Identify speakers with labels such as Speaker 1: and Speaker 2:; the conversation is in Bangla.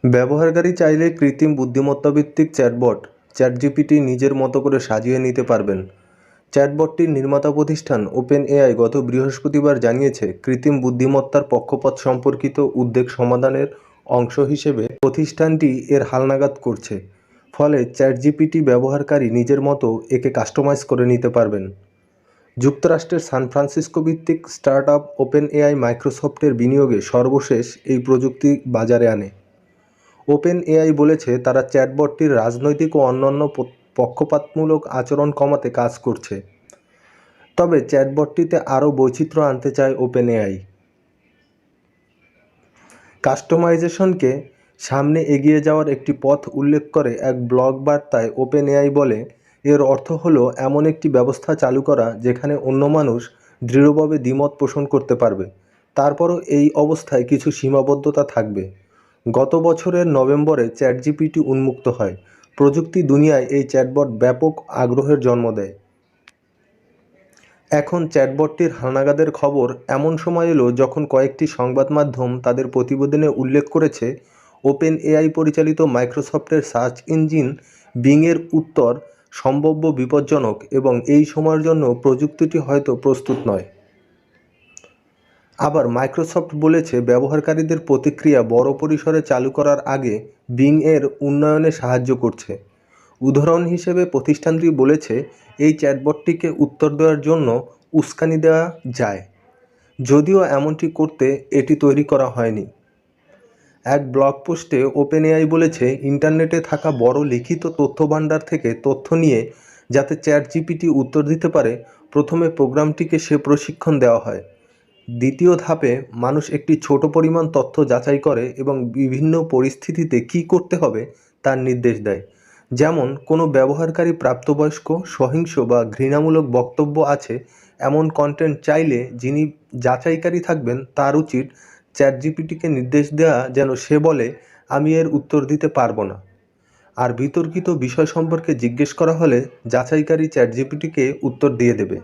Speaker 1: ব্যবহারকারী চাইলে কৃত্রিম বুদ্ধিমত্তা ভিত্তিক চ্যাটবট চ্যাটজিপিটি নিজের মতো করে সাজিয়ে নিতে পারবেন। চ্যাটবটটির নির্মাতা প্রতিষ্ঠান ওপেন এআই গত বৃহস্পতিবার জানিয়েছে, কৃত্রিম বুদ্ধিমত্তার পক্ষপাত সম্পর্কিত উদ্বেগ সমাধানের অংশ হিসেবে প্রতিষ্ঠানটি এর হালনাগাদ করছে। ফলে চ্যাটজিপিটি ব্যবহারকারী নিজের মতো একে কাস্টমাইজ করে নিতে পারবেন। যুক্তরাষ্ট্রের সান ফ্রান্সিসকো ভিত্তিক স্টার্টআপ ওপেন এআই মাইক্রোসফটের বিনিয়োগে সর্বশেষ এই প্রযুক্তি বাজারে আনে। ওপেন এআই বলেছে, তারা চ্যাটবটটির রাজনৈতিক ও অন্যান্য পক্ষপাতমূলক আচরণ কমাতে কাজ করছে। তবে চ্যাটবটটিতে আরও বৈচিত্র্য আনতে চায় ওপেন এআই। কাস্টমাইজেশনকে সামনে এগিয়ে যাওয়ার একটি পথ উল্লেখ করে এক ব্লগ বার্তায় ওপেন এআই বলে, এর অর্থ হলো এমন একটি ব্যবস্থা চালু করা যেখানে অন্য মানুষ দৃঢ়ভাবে দ্বিমত পোষণ করতে পারবে, তারপরও এই অবস্থায় কিছু সীমাবদ্ধতা থাকবে। গত বছরের নভেম্বরে চ্যাটজিপিটি উন্মুক্ত হয়। প্রযুক্তি দুনিয়ায় এই চ্যাটবট ব্যাপক আগ্রহের জন্ম দেয়। এখন চ্যাটবটটির হালনাগাদের খবর এমন সময় এলো যখন কয়েকটি সংবাদ মাধ্যম তাদের প্রতিবেদনে উল্লেখ করেছে, ওপেন এআই পরিচালিত মাইক্রোসফটের সার্চ ইঞ্জিন বিংয়ের উত্তর সম্ভাব্য বিপজ্জনক এবং এই সময়ের জন্য প্রযুক্তিটি হয়তো প্রস্তুত নয়। আবার মাইক্রোসফট বলেছে, ব্যবহারকারীদের প্রতিক্রিয়া বড় পরিসরে চালু করার আগে বিং এর উন্নয়নে সাহায্য করছে। উদাহরণ হিসেবে প্রতিষ্ঠানটি বলেছে, এই চ্যাটবটটিকে উত্তর দেওয়ার জন্য উস্কানি দেওয়া যায়, যদিও এমনটি করতে এটি তৈরি করা হয়নি। এক ব্লগ পোস্টে ওপেন এআই বলেছে, ইন্টারনেটে থাকা বড় লিখিত তথ্যভাণ্ডার থেকে তথ্য নিয়ে যাতে চ্যাটজিপিটি উত্তর দিতে পারে, প্রথমে প্রোগ্রামটিকে সে প্রশিক্ষণ দেওয়া হয়। দ্বিতীয় ধাপে মানুষ একটি ছোট পরিমাণ তথ্য যাচাই করে এবং বিভিন্ন পরিস্থিতিতে কী করতে হবে তার নির্দেশ দেয়। যেমন, কোনো ব্যবহারকারী প্রাপ্তবয়স্ক, সহিংস বা ঘৃণামূলক বক্তব্য আছে এমন কন্টেন্ট চাইলে যিনি যাচাইকারী থাকবেন তার উচিত চ্যাটজিপিটিকে নির্দেশ দেওয়া যেন সে বলে, আমি এর উত্তর দিতে পারবো না। আর বিতর্কিত বিষয় সম্পর্কে জিজ্ঞেস করা হলে যাচাইকারী চ্যাটজিপিটিকে উত্তর দিয়ে দেবে।